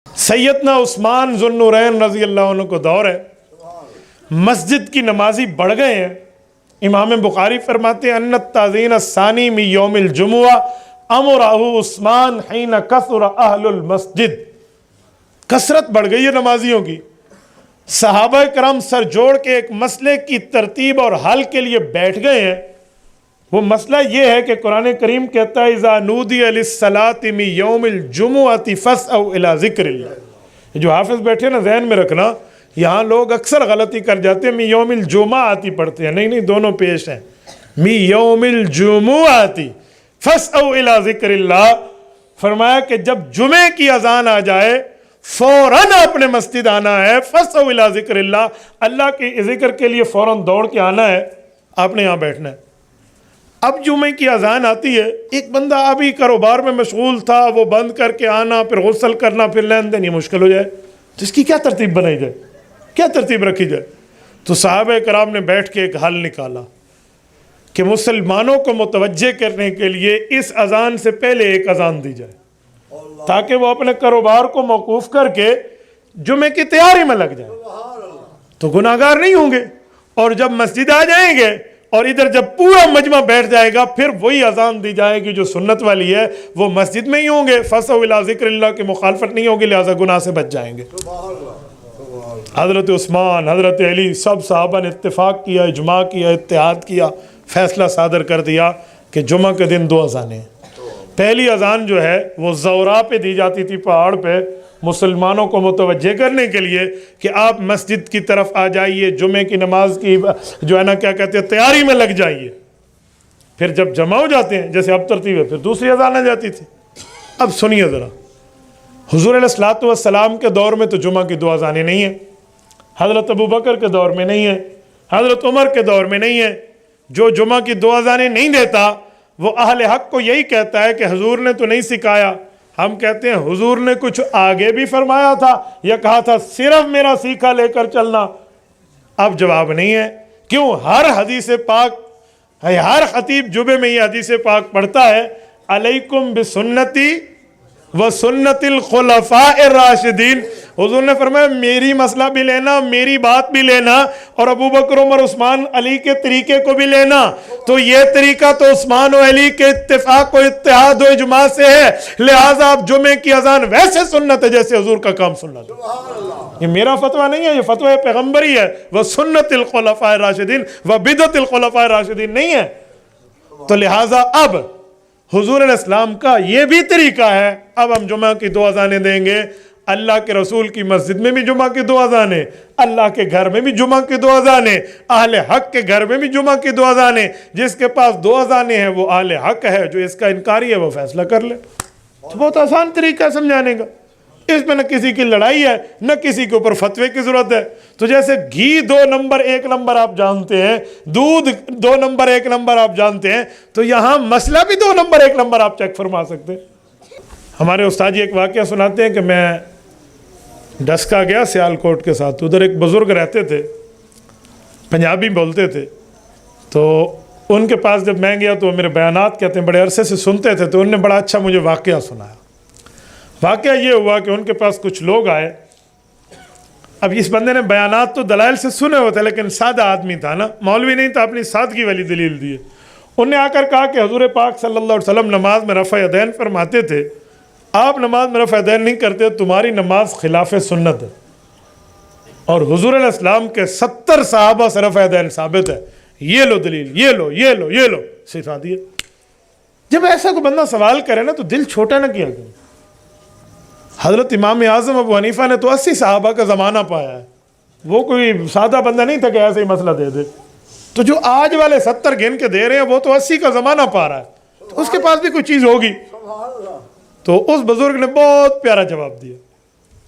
سیدنا عثمان ذو النورین رضی اللہ عنہ کو دور ہے، مسجد کی نمازی بڑھ گئے ہیں۔ امام بخاری فرماتے ہیں ان التعظیم الثانی من یوم الجمعہ امرہ عثمان حین کثر اہل المسجد، کثرت بڑھ گئی ہے نمازیوں کی۔ صحابہ کرام سر جوڑ کے ایک مسئلے کی ترتیب اور حل کے لیے بیٹھ گئے ہیں۔ وہ مسئلہ یہ ہے کہ قرآن کریم کہتا ہے اذا نودی للصلاۃ من یوم الجمعۃ فاسعوا الی ذکر اللہ۔ جو حافظ بیٹھے نا ذہن میں رکھنا، یہاں لوگ اکثر غلطی کر جاتے ہیں، من یوم الجمعۃ پڑھتے ہیں، نہیں دونوں پیش ہیں، من یوم الجمعۃ فاسعوا الی ذکر اللہ۔ فرمایا کہ جب جمعے کی اذان آ جائے فوراً اپنے مسجد آنا ہے، فاسعوا الی ذکر اللہ، اللہ کے ذکر کے لیے فوراً دوڑ کے آنا ہے، آپ نے یہاں بیٹھنا ہے۔ اب جمعے کی اذان آتی ہے، ایک بندہ ابھی کاروبار میں مشغول تھا، وہ بند کر کے آنا، پھر غسل کرنا، پھر لین دین، یہ مشکل ہو جائے، تو اس کی کیا ترتیب بنائی جائے، کیا ترتیب رکھی جائے؟ تو صحابہ کرام نے بیٹھ کے ایک حل نکالا کہ مسلمانوں کو متوجہ کرنے کے لیے اس اذان سے پہلے ایک اذان دی جائے تاکہ وہ اپنے کاروبار کو موقوف کر کے جمعے کی تیاری میں لگ جائیں، تو گناہ گار نہیں ہوں گے۔ اور جب مسجد آ جائیں گے اور ادھر جب پورا مجمع بیٹھ جائے گا، پھر وہی اذان دی جائے گی جو سنت والی ہے، وہ مسجد میں ہی ہوں گے، فاسعوا الی ذکر اللہ کی مخالفت نہیں ہوگی، لہذا گناہ سے بچ جائیں گے۔ حضرت عثمان، حضرت علی، سب صحابہ نے اتفاق کیا، اجماع کیا، اتحاد کیا، فیصلہ صادر کر دیا کہ جمعہ کے دن 2 اذانیں ہیں۔ پہلی اذان جو ہے وہ زورا پہ دی جاتی تھی، پہاڑ پہ، مسلمانوں کو متوجہ کرنے کے لیے کہ آپ مسجد کی طرف آ جائیے، جمعے کی نماز کی جو ہے نا کیا کہتے ہیں تیاری میں لگ جائیے۔ پھر جب جمع ہو جاتے ہیں جیسے اب ترتیب ہے، پھر دوسری اذان آ جاتی تھی۔ اب سنیے ذرا، حضور علیہ الصلوۃ والسلام کے دور میں تو جمعہ کی 2 اذانیں نہیں ہیں، حضرت ابوبکر کے دور میں نہیں ہے، حضرت عمر کے دور میں نہیں ہے۔ جو جمعہ کی 2 اذانیں نہیں دیتا وہ اہل حق کو یہی کہتا ہے کہ حضور نے تو نہیں سکھایا۔ ہم کہتے ہیں حضور نے کچھ آگے بھی فرمایا تھا یا کہا تھا صرف میرا سیکھا لے کر چلنا؟ اب جواب نہیں ہے۔ کیوں؟ ہر حدیث پاک، ہر خطیب جمعے میں یہ حدیث پاک پڑھتا ہے، علیکم بسنتی و سنت الخلفاء الراشدین۔ حضور نے فرمایا میری مسئلہ بھی لینا، میری بات بھی لینا، اور ابوبکر، عمر، عثمان، علی کے طریقے کو بھی لینا۔ تو یہ طریقہ تو عثمان و علی کے اتفاق و اتحاد و اجماع سے ہے، لہٰذا آپ جمعے کی اذان ویسے سنت ہے جیسے حضور کا کام سنت ہے۔ یہ میرا فتویٰ نہیں ہے، یہ فتویٰ پیغمبری ہے، وہ سنت الخلفاء الراشدین و بدعت الخلفاء الراشدین نہیں ہے۔ تو لہٰذا اب حضور علیہ السلام کا یہ بھی طریقہ ہے، اب ہم جمعہ کی 2 اذانیں دیں گے۔ اللہ کے رسول کی مسجد میں بھی جمعہ کی 2 اذانیں، اللہ کے گھر میں بھی جمعہ کی 2 اذانیں، اہل حق کے گھر میں بھی جمعہ کی 2 اذانیں۔ جس کے پاس 2 اذانیں ہیں وہ اہل حق ہے، جو اس کا انکاری ہے وہ فیصلہ کر لے۔ تو بہت آسان طریقہ ہے سمجھانے کا، اس میں نہ کسی کی لڑائی ہے، نہ کسی کے اوپر فتوے کی ضرورت ہے۔ تو جیسے گھی 2 نمبر 1 نمبر آپ جانتے ہیں، دودھ 2 نمبر 1 نمبر آپ جانتے ہیں، تو یہاں مسئلہ بھی 2 نمبر 1 نمبر آپ چیک فرما سکتے ہیں۔ ہمارے استاد جی ایک واقعہ سناتے ہیں کہ میں ڈسکا گیا سیال کوٹ کے ساتھ، ادھر ایک بزرگ رہتے تھے، پنجابی بولتے تھے، تو ان کے پاس جب میں گیا تو وہ میرے بیانات کہتے ہیں بڑے عرصے سے سنتے تھے، تو انہوں نے بڑا اچھا مجھے واقعہ سنایا۔ واقعہ یہ ہوا کہ ان کے پاس کچھ لوگ آئے۔ اب اس بندے نے بیانات تو دلائل سے سنے ہوتے لیکن سادہ آدمی تھا نا، مولوی نہیں تھا، اپنی سادگی والی دلیل دی۔ انہوں نے آ کر کہا کہ حضور پاک صلی اللہ علیہ وسلم نماز میں رفع یدین فرماتے تھے، آپ نماز میں رفع یدین نہیں کرتے، تمہاری نماز خلاف سنت ہے، اور حضور علیہ السلام کے 70 صحابہ سے رفع یدین ثابت ہے، یہ لو دلیل، یہ لو، یہ لو، یہ لو، سکھا دیے۔ جب ایسا کوئی بندہ سوال کرے نا تو دل چھوٹا نہ کیا کرے۔ حضرت امام اعظم ابو حنیفہ نے تو 80 صحابہ کا زمانہ پایا ہے، وہ کوئی سادہ بندہ نہیں تھا کہ ایسے ہی مسئلہ دے دے۔ تو جو آج والے 70 گن کے دے رہے ہیں وہ تو 80 کا زمانہ پا رہا ہے، تو اس کے پاس بھی کوئی چیز ہوگی۔ تو اس بزرگ نے بہت پیارا جواب دیا،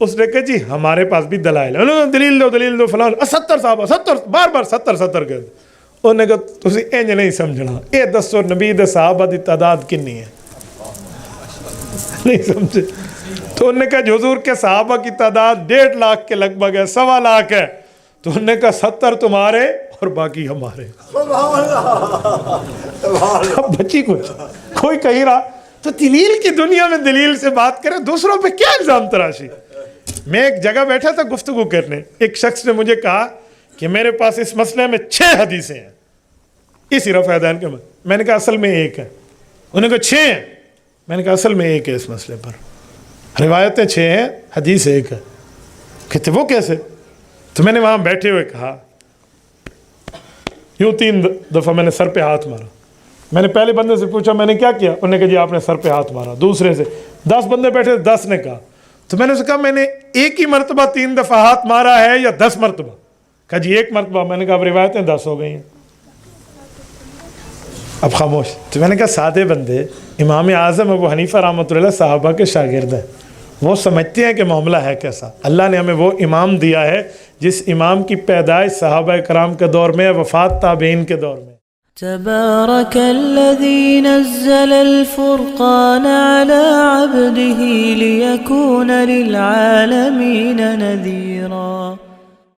اس نے کہا جی ہمارے پاس بھی دلائل ہے، دلیل دو دلیل دو فلان، 70 صحابہ، 70 بار بار 70 کہتے۔ انہوں نے کہا تسی انج نہیں سمجھنا، اے دسو نبی دے صحابہ دی تعداد کنی ہے؟ نہیں سمجھے؟ تو انہوں نے کہا جو حضور کے صحابہ کی تعداد 1.5 لاکھ کے لگ بھگ ہے، 1.25 لاکھ ہے۔ تو انہوں نے کہا 70 تمہارے اور باقی ہمارے۔ اب بچی کچھ کوئی کہی رہا تو دلیل کی دنیا میں دلیل سے بات کرے، دوسروں پہ کیا الزام تراشی؟ میں ایک جگہ بیٹھا تھا گفتگو کرنے, ایک شخص نے مجھے کہا کہ میرے پاس اس مسئلے میں 6 حدیثیں ہیں اسی رفع یدین کے. میں نے کہا اصل میں ایک ہے. انہوں نے کہا 6 ہیں. میں نے کہا اصل میں ایک ہے اس مسئلے پر, روایتیں 6 ہیں, حدیث ایک ہے. کہتے وہ کیسے؟ تو میں نے وہاں بیٹھے ہوئے کہا, یوں 3 دفعہ میں نے سر پہ ہاتھ مارا. میں نے پہلے بندے سے پوچھا میں نے کیا کیا؟ انہوں نے کہا جی آپ نے سر پہ ہاتھ مارا. دوسرے سے 10 بندے بیٹھے, 10 نے کہا. تو میں نے اسے کہا میں نے ایک ہی مرتبہ 3 دفعہ ہاتھ مارا ہے یا 10 مرتبہ؟ کہا جی 1 مرتبہ. میں نے کہا اب روایتیں 10 ہو گئی ہیں. اب خاموش. تو میں نے کہا سادے بندے, امام اعظم ابو حنیفہ رحمۃ اللہ صحابہ کے شاگرد ہیں, وہ سمجھتے ہیں کہ معاملہ ہے کیسا. اللہ نے ہمیں وہ امام دیا ہے جس امام کی پیدائش صحابہ کرام کے دور میں, وفات تابعین کے دور میں. تبارك الذي نزل الفرقان على عبده ليكون للعالمين نذيرا.